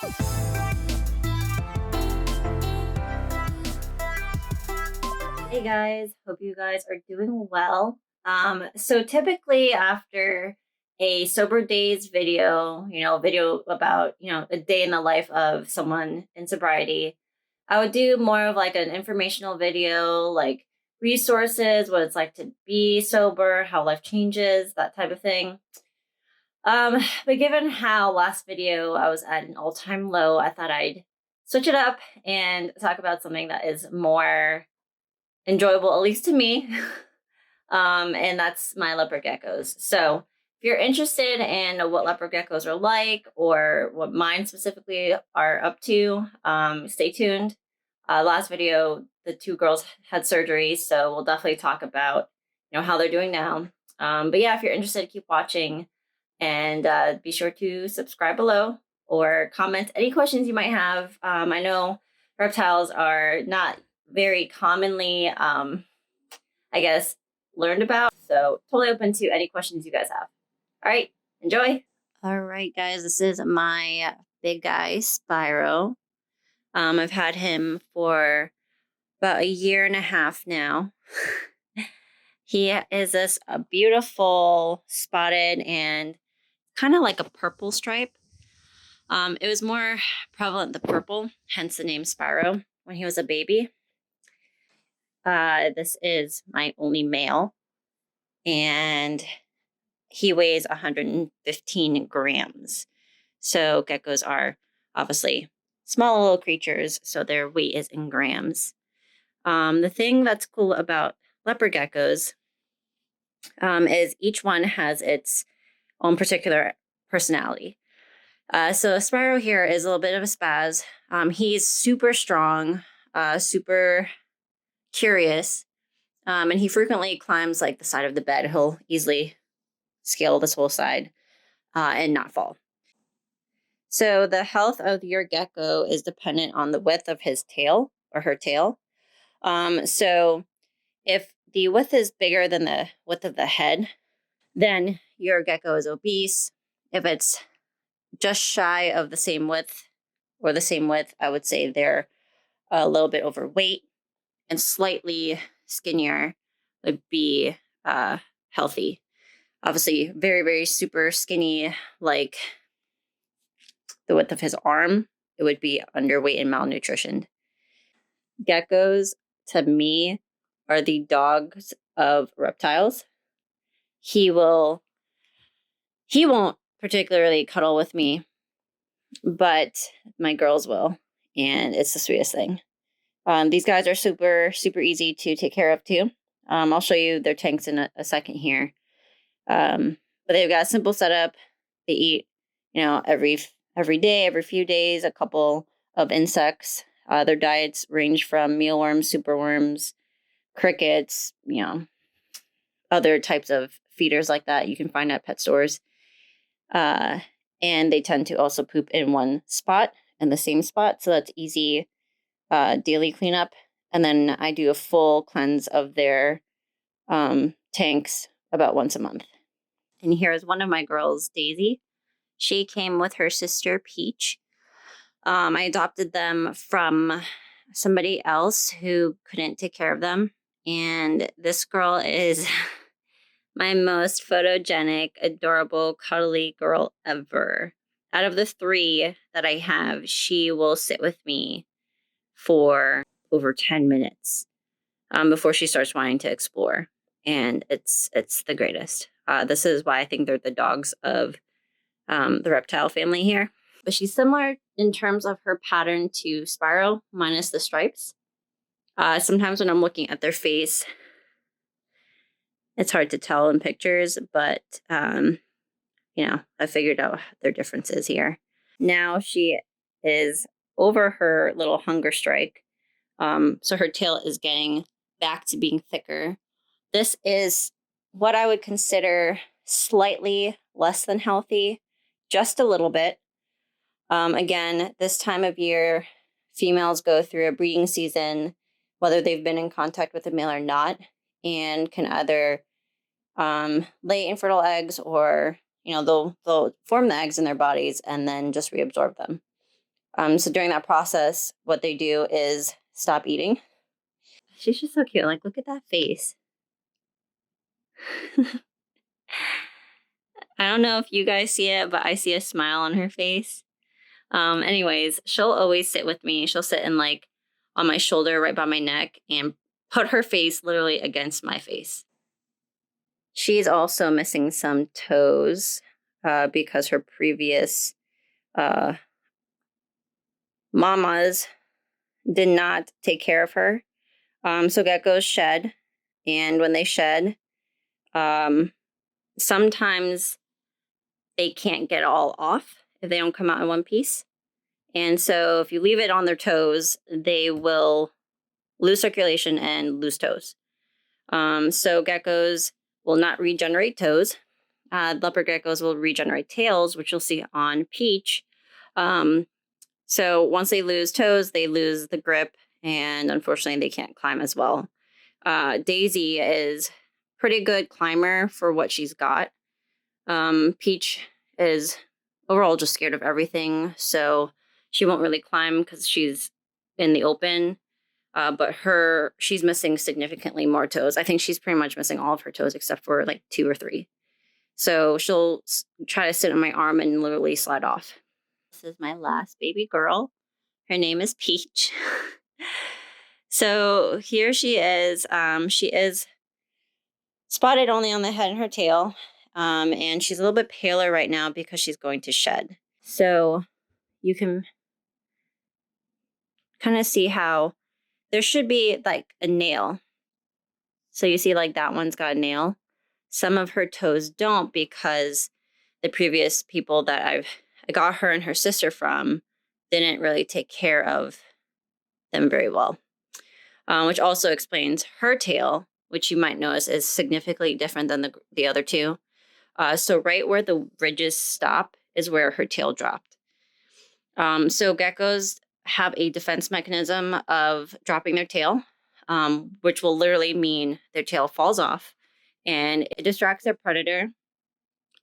Hey guys, hope you guys are doing well. So typically after a sober days video, video about, a day in the life of someone in sobriety, I would do more of like an informational video, like resources, what it's like to be sober, how life changes, that type of thing. But given how last video I was at an all-time low, I thought I'd switch it up and talk about something that is more enjoyable, at least to me. And that's my leopard geckos. So if you're interested in what leopard geckos are like or what mine specifically are up to, stay tuned. Last video, the two girls had surgery, so we'll definitely talk about how they're doing now. But yeah, if you're interested, keep watching, and be sure to subscribe below or comment any questions you might have. I know reptiles are not very commonly, I guess, learned about. So totally open to any questions you guys have. All right, enjoy. All right, guys, this is my big guy, Spyro. I've had him for about a year and a half now. He is this beautiful spotted and kind of like a purple stripe. It was more prevalent the purple, hence the name Spyro, when he was a baby. This is my only male, and he weighs 115 grams. So geckos are obviously small little creatures, so their weight is in grams. The thing that's cool about leopard geckos is each one has its own particular personality. So Spyro here is a little bit of a spaz. He's super strong, super curious, and he frequently climbs like the side of the bed. He'll easily scale this whole side and not fall. So the health of your gecko is dependent on the width of his tail or her tail. So if the width is bigger than the width of the head, then your gecko is obese. If it's just shy of the same width or the same width, I would say they're a little bit overweight, and slightly skinnier would be healthy. Obviously, very, very super skinny, like the width of his arm, it would be underweight and malnutritioned. Geckos, to me, are the dogs of reptiles. He won't particularly cuddle with me, but my girls will, and it's the sweetest thing. These guys are super, super easy to take care of too. I'll show you their tanks in a second here. But they've got a simple setup. They eat, every day, every few days, a couple of insects. Their diets range from mealworms, superworms, crickets, other types of feeders like that you can find at pet stores. And they tend to also poop in one spot, in the same spot. So that's easy daily cleanup. And then I do a full cleanse of their tanks about once a month. And here is one of my girls, Daisy. She came with her sister, Peach. I adopted them from somebody else who couldn't take care of them. And this girl is my most photogenic, adorable, cuddly girl ever. Out of the three that I have, she will sit with me for over 10 minutes before she starts wanting to explore. And it's the greatest. This is why I think they're the dogs of the reptile family here. But she's similar in terms of her pattern to Spyro, minus the stripes. Sometimes when I'm looking at their face, it's hard to tell in pictures, but, I figured out their differences here. Now she is over her little hunger strike. So her tail is getting back to being thicker. This is what I would consider slightly less than healthy, just a little bit. Again, this time of year, females go through a breeding season, whether they've been in contact with a male or not, and can either lay infertile eggs or, they'll form the eggs in their bodies and then just reabsorb them. So during that process, what they do is stop eating. She's just so cute. Like, look at that face. I don't know if you guys see it, but I see a smile on her face. Anyways, she'll always sit with me. She'll sit in like on my shoulder right by my neck and put her face literally against my face. She's also missing some toes because her previous mamas did not take care of her. So geckos shed, and when they shed, sometimes they can't get all off if they don't come out in one piece. And so if you leave it on their toes, they will lose circulation and lose toes. So geckos will not regenerate toes. Leopard geckos will regenerate tails, which you'll see on Peach. So once they lose toes, they lose the grip, and unfortunately, they can't climb as well. Daisy is pretty good climber for what she's got. Peach is overall just scared of everything, so she won't really climb because she's in the open. But she's missing significantly more toes. I think she's pretty much missing all of her toes except for like 2 or 3. So she'll try to sit on my arm and literally slide off. This is my last baby girl. Her name is Peach. So here she is. She is spotted only on the head and her tail. And she's a little bit paler right now because she's going to shed. So you can kind of see how there should be like a nail. So you see like that one's got a nail. Some of her toes don't because the previous people that I got her and her sister from didn't really take care of them very well. Which also explains her tail, which you might notice is significantly different than the other two. So right where the ridges stop is where her tail dropped. So geckos have a defense mechanism of dropping their tail, which will literally mean their tail falls off and it distracts their predator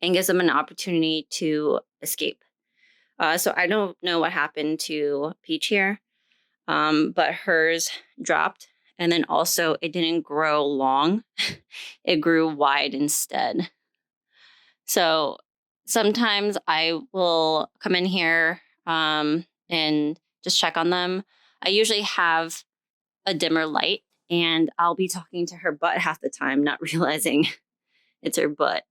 and gives them an opportunity to escape. So I don't know what happened to Peach here, but hers dropped. And then also it didn't grow long. It grew wide instead. So sometimes I will come in here and just check on them. I usually have a dimmer light and I'll be talking to her butt half the time, not realizing it's her butt.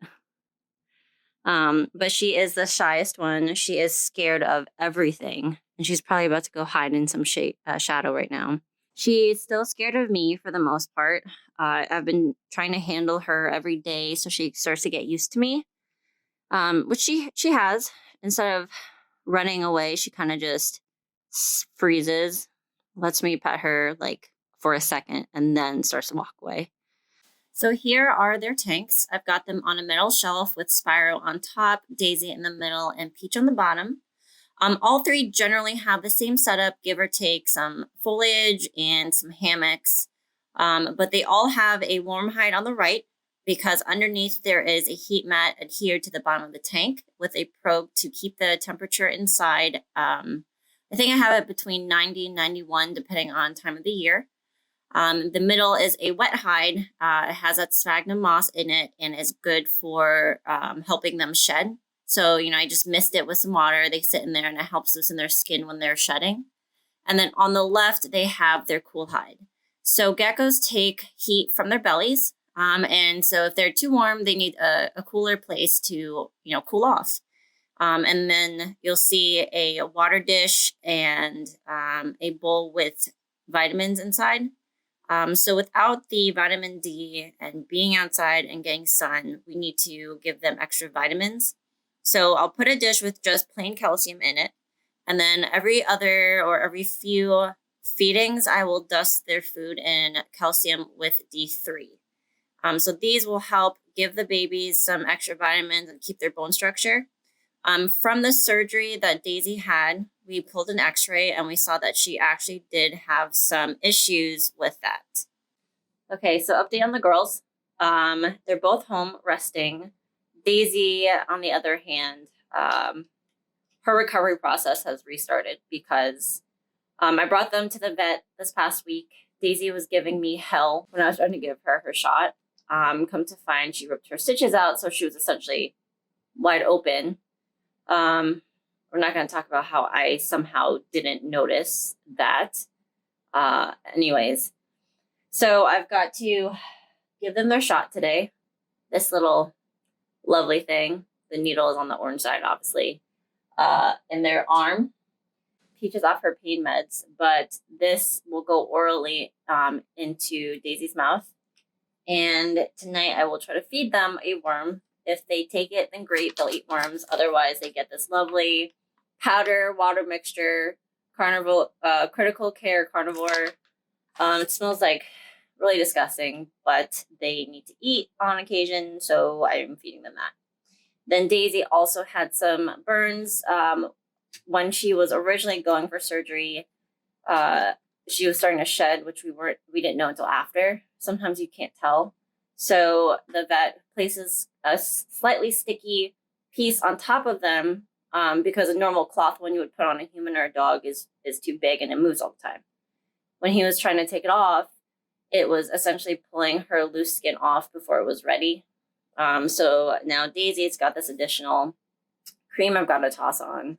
But she is the shyest one. She is scared of everything. And she's probably about to go hide in some shadow right now. She's still scared of me for the most part. I've been trying to handle her every day so she starts to get used to me, which she has. Instead of running away, she kind of just freezes, lets me pet her like for a second, and then starts to walk away. So here are their tanks. I've got them on a metal shelf with Spyro on top, Daisy in the middle, and Peach on the bottom. All 3 generally have the same setup, give or take some foliage and some hammocks. But they all have a warm hide on the right because underneath there is a heat mat adhered to the bottom of the tank with a probe to keep the temperature inside. I think I have it between 90 and 91 depending on time of the year. The middle is a wet hide. It has that sphagnum moss in it and is good for helping them shed. So, I just mist it with some water. They sit in there and it helps loosen their skin when they're shedding. And then on the left, they have their cool hide. So geckos take heat from their bellies. And so if they're too warm, they need a cooler place to, cool off. And then you'll see a water dish and a bowl with vitamins inside. So without the vitamin D and being outside and getting sun, we need to give them extra vitamins. So I'll put a dish with just plain calcium in it. And then every few feedings, I will dust their food in calcium with D3. So these will help give the babies some extra vitamins and keep their bone structure. From the surgery that Daisy had, we pulled an x-ray and we saw that she actually did have some issues with that. Okay, so update on the girls. They're both home resting. Daisy, on the other hand, her recovery process has restarted because I brought them to the vet this past week. Daisy was giving me hell when I was trying to give her her shot. Come to find, she ripped her stitches out, so she was essentially wide open. We're not going to talk about how I somehow didn't notice that. Anyways, so I've got to give them their shot today. This little lovely thing. The needle is on the orange side, obviously, in their arm. Peach is off her pain meds, but this will go orally into Daisy's mouth. And tonight I will try to feed them a worm. If they take it, then great, they'll eat worms. Otherwise, they get this lovely powder water mixture, carnivore, critical care carnivore. It smells like really disgusting, but they need to eat on occasion, so I'm feeding them that. Then Daisy also had some burns. When she was originally going for surgery, she was starting to shed, which we didn't know until after. Sometimes you can't tell. So the vet places a slightly sticky piece on top of them because a normal cloth one you would put on a human or a dog is too big and it moves all the time. When he was trying to take it off, it was essentially pulling her loose skin off before it was ready. So now Daisy's got this additional cream I've got to toss on,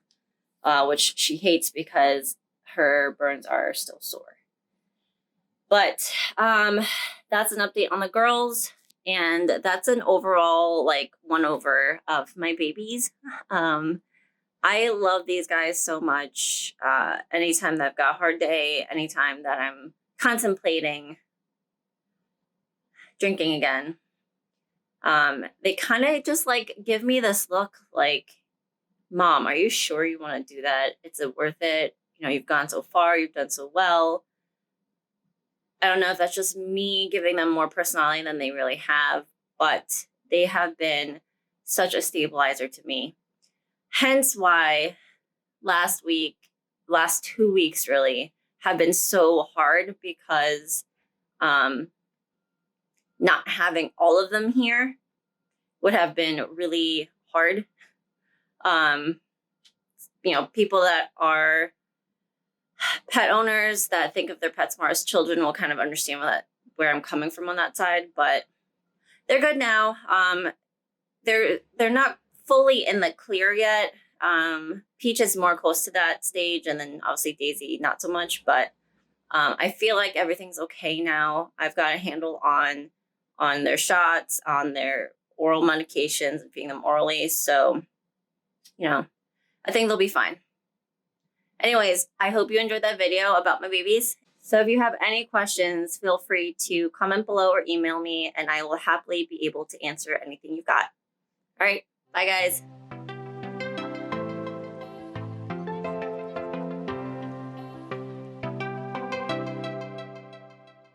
which she hates because her burns are still sore. But that's an update on the girls, and that's an overall like one over of my babies. I love these guys so much. Anytime that I've got a hard day, anytime that I'm contemplating drinking again, they kind of just like give me this look like, Mom, are you sure you want to do that? Is it worth it? You know, you've gone so far, you've done so well. I don't know if that's just me giving them more personality than they really have, but they have been such a stabilizer to me. Hence why last 2 weeks really have been so hard because not having all of them here would have been really hard. You know, people that are pet owners that think of their pets more as children will kind of understand where I'm coming from on that side, but they're good now. They're not fully in the clear yet. Peach is more close to that stage, and then obviously Daisy not so much, but I feel like everything's okay now. I've got a handle on their shots, on their oral medications, and feeding them orally. So, you know, I think they'll be fine. Anyways, I hope you enjoyed that video about my babies. So if you have any questions, feel free to comment below or email me, and I will happily be able to answer anything you've got. All right, bye guys.